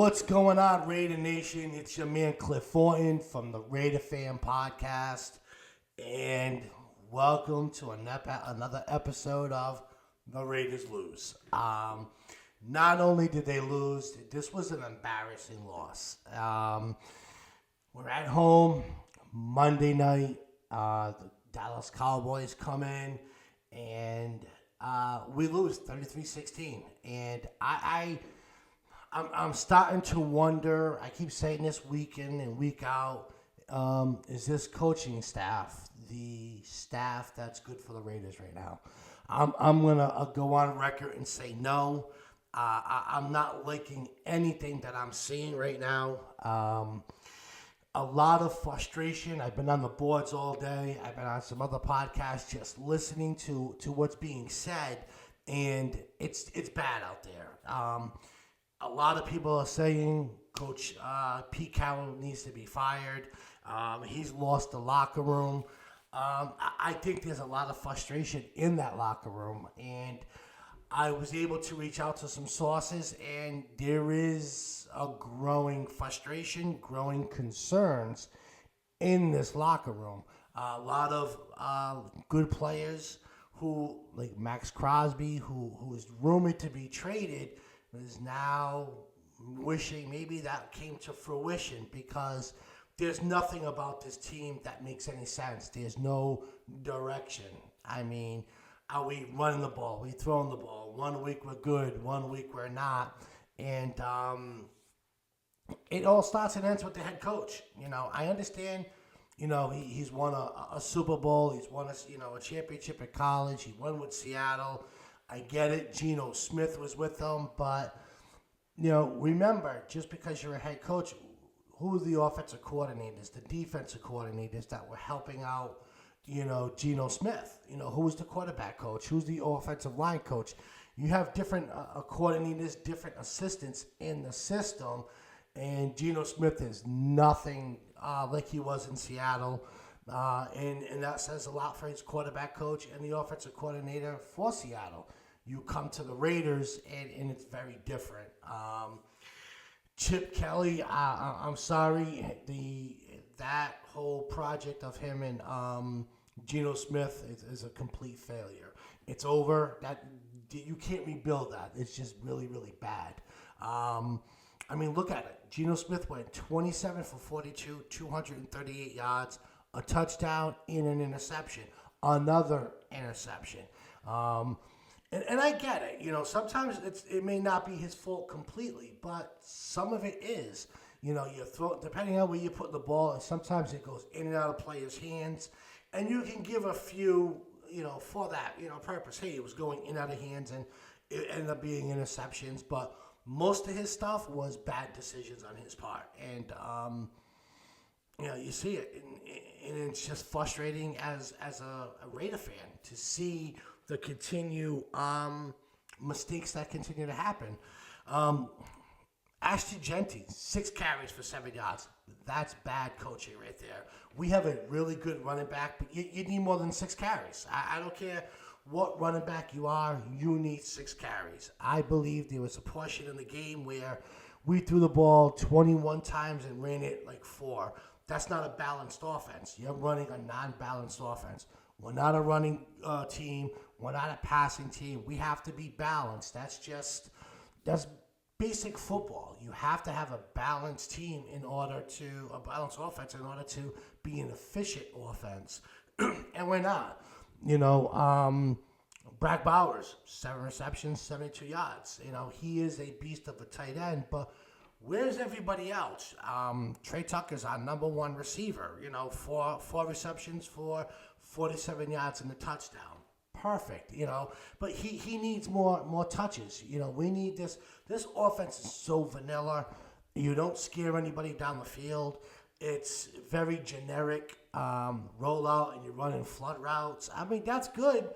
What's going on, Raider Nation? It's your man Cliff Thornton from the Raider Fan Podcast, and welcome to another episode of The Raiders Lose. Not only did they lose, this was an embarrassing loss. We're at home Monday night. The Dallas Cowboys come in, and we lose 33-16. And I'm starting to wonder, I keep saying this week in and week out, is this coaching staff the staff that's good for the Raiders right now? I'm going to go on record and say no. I'm not liking anything that I'm seeing right now. A lot of frustration. I've been on the boards all day. I've been on some other podcasts just listening to what's being said, and it's bad out there. A lot of people are saying Coach Pete Carroll needs to be fired. He's lost the locker room. I think there's a lot of frustration in that locker room, and I was able to reach out to some sources, and there is a growing frustration, growing concerns in this locker room. A lot of good players who, like Max Crosby, who is rumored to be traded, is now wishing maybe that came to fruition, because there's nothing about this team that makes any sense. There's no direction. I mean, are we running the ball? Are we throwing the ball? 1 week we're good, 1 week we're not. And it all starts and ends with the head coach. I understand, he's won a Super Bowl. He's won a championship at college. He won with Seattle. I get it. Geno Smith was with them, but remember, just because you're a head coach, who are the offensive coordinators, the defensive coordinators that were helping out, Geno Smith? Who was the quarterback coach? Who's the offensive line coach? You have different coordinators, different assistants in the system, and Geno Smith is nothing like he was in Seattle. And that says a lot for his quarterback coach and the offensive coordinator for Seattle. You come to the Raiders, and it's very different. Chip Kelly, I'm sorry, that whole project of him and Geno Smith is a complete failure. It's over. That you can't rebuild that. It's just really, really bad. Look at it. Geno Smith went 27 for 42, 238 yards, a touchdown, and an interception. Another interception. And I get it. Sometimes it may not be his fault completely, but some of it is. You throw, depending on where you put the ball, and sometimes it goes in and out of players' hands, and you can give a few, for that, purpose. Hey, it was going in and out of hands, and it ended up being interceptions, but most of his stuff was bad decisions on his part, and you see it, and it's just frustrating as a Raider fan to see the continue mistakes that continue to happen. Ashton Genty, 6 carries for 7 yards. That's bad coaching right there. We have a really good running back, but you need more than 6 carries. I don't care what running back you are, you need 6 carries. I believe there was a portion in the game where we threw the ball 21 times and ran it like 4. That's not a balanced offense. You're running a non-balanced offense. We're not a running team. We're not a passing team. We have to be balanced. That's basic football. You have to have a balanced team a balanced offense in order to be an efficient offense. And we're not. Brad Bowers, 7 receptions, 72 yards. He is a beast of a tight end, but where's everybody else? Trey Tucker's our number 1 receiver. 4 receptions for 47 yards and a touchdown. Perfect, but he needs more touches. We need this. This offense is so vanilla. You don't scare anybody down the field. It's very generic rollout, and you're running flood routes. That's good,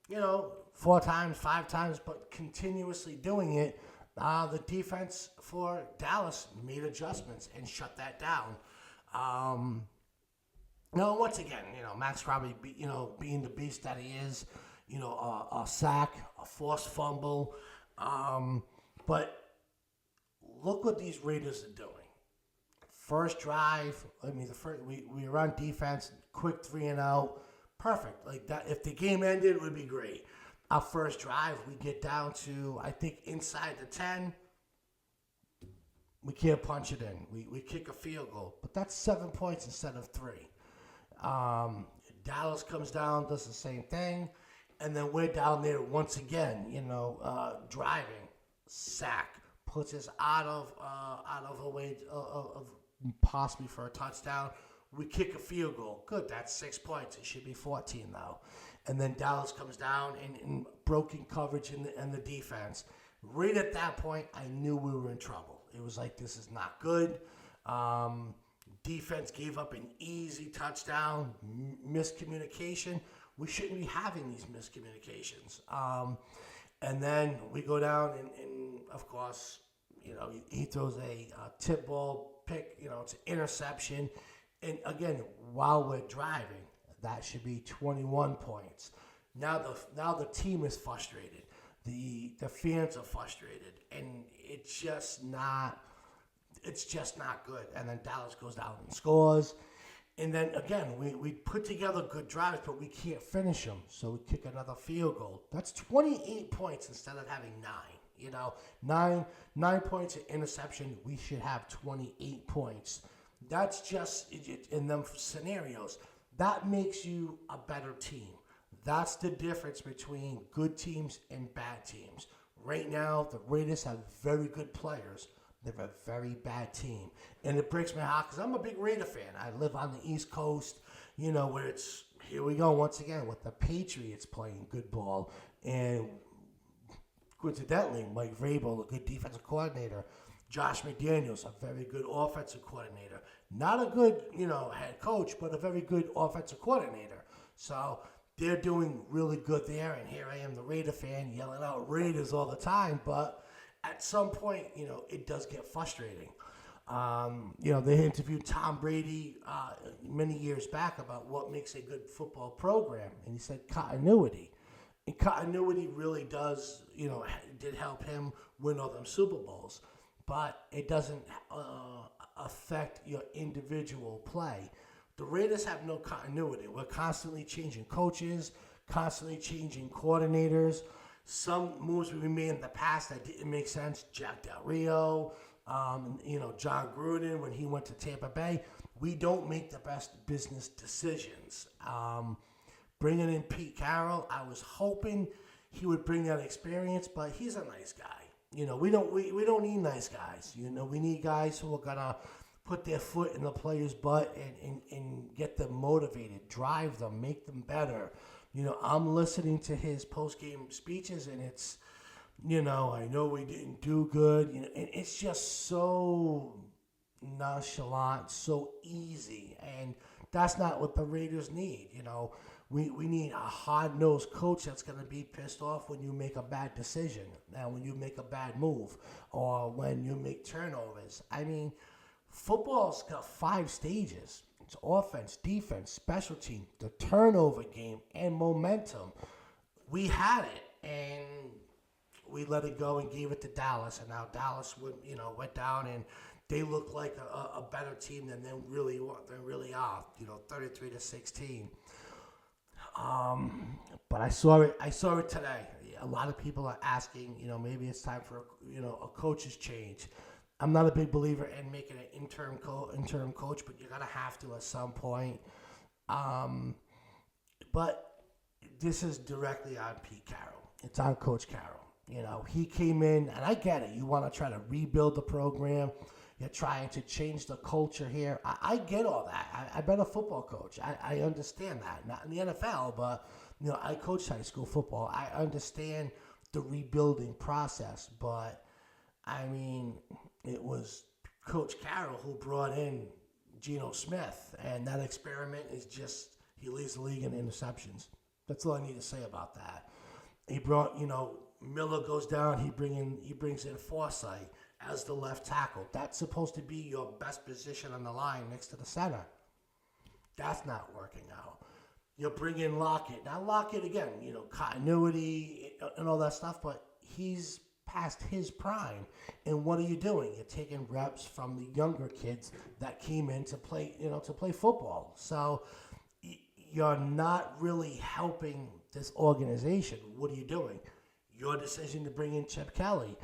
4 times, 5 times, but continuously doing it. The defense for Dallas made adjustments and shut that down. Once again, Max probably, being the beast that he is, a sack, a forced fumble. But look what these Raiders are doing. First drive, we were on defense, quick 3-and-out, perfect. Like that, if the game ended, it would be great. Our first drive, we get down to, I think, inside the 10. We can't punch it in. We kick a field goal, but that's 7 points instead of 3. Dallas comes down, does the same thing, and then we're down there once again. Driving, sack, puts us out of a way of possibly for a touchdown. We kick a field goal. Good, that's 6 points. It should be 14 though. And then Dallas comes down in broken coverage in the defense. Right at that point, I knew we were in trouble. It was like, this is not good. Defense gave up an easy touchdown, miscommunication. We shouldn't be having these miscommunications. And then we go down and of course, he throws a tip ball pick, it's an interception. And again, while we're driving, that should be 21 points. Now the team is frustrated. The fans are frustrated, and it's just not good. And then Dallas goes down and scores. And then again, we put together good drives, but we can't finish them. So we kick another field goal. That's 28 points instead of having 9. 9 points of interception. We should have 28 points. That's just in them scenarios. That makes you a better team. That's the difference between good teams and bad teams. Right now, the Raiders have very good players. They're a very bad team. And it breaks my heart because I'm a big Raider fan. I live on the East Coast, where it's, here we go once again with the Patriots playing good ball. And coincidentally, Mike Vrabel, a good defensive coordinator. Josh McDaniels, a very good offensive coordinator. Not a good, head coach, but a very good offensive coordinator. So they're doing really good there. And here I am, the Raider fan, yelling out Raiders all the time. But at some point, it does get frustrating. They interviewed Tom Brady many years back about what makes a good football program. And he said continuity. And continuity really does, did help him win all them Super Bowls. But it doesn't affect your individual play. The Raiders have no continuity. We're constantly changing coaches, constantly changing coordinators. Some moves we made in the past that didn't make sense. Jack Del Rio, Jon Gruden when he went to Tampa Bay. We don't make the best business decisions. Bringing in Pete Carroll, I was hoping he would bring that experience, but he's a nice guy. We don't need nice guys. We need guys who are gonna put their foot in the player's butt and get them motivated, drive them, make them better. I'm listening to his post-game speeches, and it's, I know we didn't do good. And it's just so nonchalant, so easy, and that's not what the Raiders need. We need a hard-nosed coach that's going to be pissed off when you make a bad decision and when you make a bad move or when you make turnovers. I mean, football's got 5 stages. It's offense, defense, special team, the turnover game, and momentum. We had it, and we let it go and gave it to Dallas. And now Dallas went down, and they look like a better team than they really are. 33-16. But I saw it today. A lot of people are asking, maybe it's time for a coach's change. I'm not a big believer in making an interim coach, but you're gonna have to at some point. But this is directly on Pete Carroll. It's on Coach Carroll. He came in, and I get it. You want to try to rebuild the program. You're trying to change the culture here. I get all that. I've been a football coach. I understand that. Not in the NFL, but I coached high school football. I understand the rebuilding process, but I mean, it was Coach Carroll who brought in Geno Smith, and that experiment is just, he leads the league in interceptions. That's all I need to say about that. He brought, Miller goes down, he brings in Forsythe as the left tackle. That's supposed to be your best position on the line next to the center. That's not working out. You bring in Lockett. Now Lockett, again, continuity and all that stuff, but he's past his prime. And what are you doing? You're taking reps from the younger kids that came in to play, to play football. So you're not really helping this organization. What are you doing? Your decision to bring in Chip Kelly,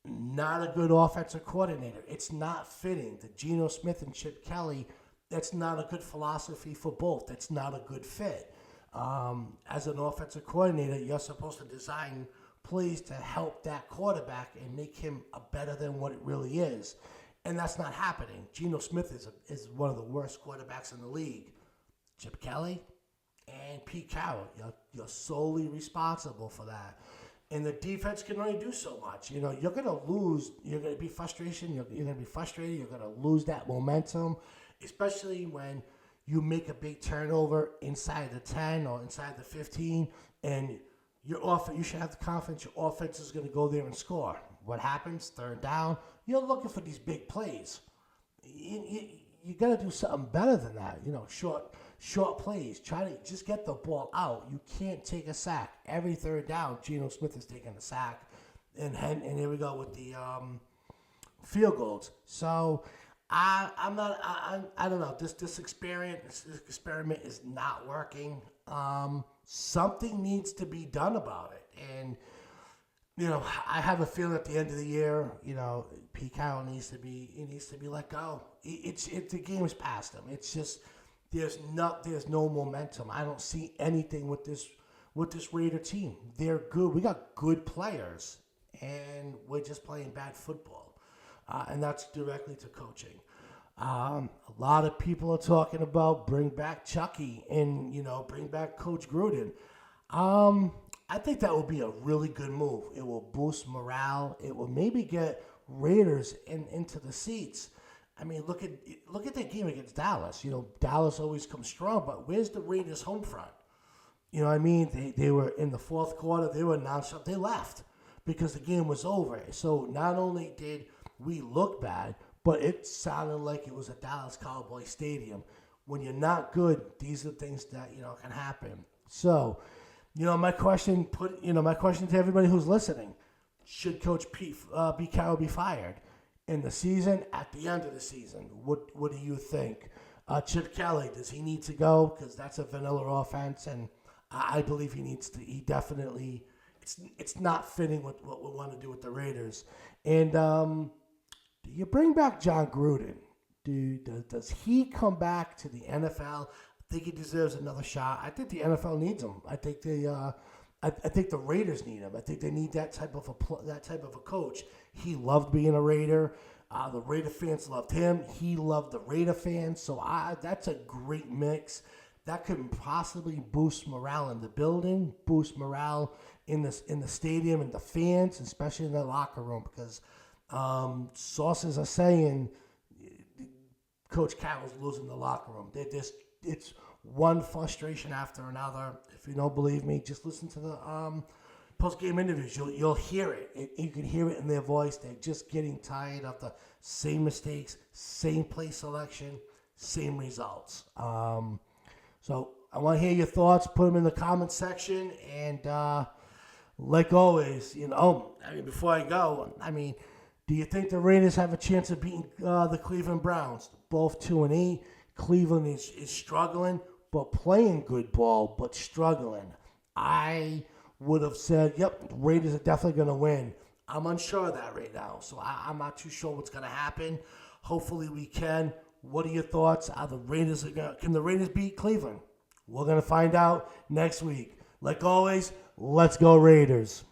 not a good offensive coordinator. It's not fitting. The Geno Smith and Chip Kelly, that's not a good philosophy for both. That's not a good fit. As an offensive coordinator, you're supposed to design plays to help that quarterback and make him better than what it really is. And that's not happening. Geno Smith is one of the worst quarterbacks in the league. Chip Kelly and Pete Carroll, you're solely responsible for that. And the defense can only do so much. You're going to lose. You're going to be frustrated. You're going to be frustrated. You're going to lose that momentum, especially when you make a big turnover inside the 10 or inside the 15, and you should have the confidence your offense is going to go there and score. What happens? Third down. You're looking for these big plays. You got to do something better than that. Short plays. Try to just get the ball out. You can't take a sack. Every third down, Geno Smith is taking a sack. And here we go with the field goals. So I don't know. This experiment is not working. Something needs to be done about it. And I have a feeling at the end of the year, Pete Carroll needs to be let go. The game is past him. It's just there's no momentum. I don't see anything with this Raider team. They're good. We got good players, and we're just playing bad football, and that's directly to coaching. A lot of people are talking about bring back Chucky and bring back Coach Gruden. I think that would be a really good move. It will boost morale. It will maybe get Raiders into the seats. I mean, look at that game against Dallas. Dallas always comes strong, but where's the Raiders' home front? They were in the fourth quarter. They were nonstop. They left because the game was over. So not only did we look bad, but it sounded like it was a Dallas Cowboys stadium. When you're not good, these are things that can happen. So, my question to everybody who's listening: should Coach Pete Carroll be fired in the season? At the end of the season, what do you think? Chip Kelly, does he need to go? Because that's a vanilla offense, and I believe he needs to. He definitely. It's not fitting with what we want to do with the Raiders. And do you bring back Jon Gruden? Does he come back to the NFL? I think he deserves another shot. I think the NFL needs him. I think the Raiders need him. I think they need that type of a coach. He loved being a Raider. The Raider fans loved him. He loved the Raider fans. So that's a great mix. That could possibly boost morale in the building, boost morale in the stadium and the fans, especially in the locker room, because sources are saying Coach Carroll's losing the locker room. It's one frustration after another. If you don't believe me, just listen to the post-game interviews. You'll hear it. You can hear it in their voice. They're just getting tired of the same mistakes, same play selection, same results. So I want to hear your thoughts. Put them in the comment section. And like always, before I go, do you think the Raiders have a chance of beating the Cleveland Browns? Both 2-8. Cleveland is struggling, but playing good ball, but struggling. I would have said, yep, the Raiders are definitely going to win. I'm unsure of that right now, so I'm not too sure what's going to happen. Hopefully we can. What are your thoughts? Can the Raiders beat Cleveland? We're going to find out next week. Like always, let's go Raiders.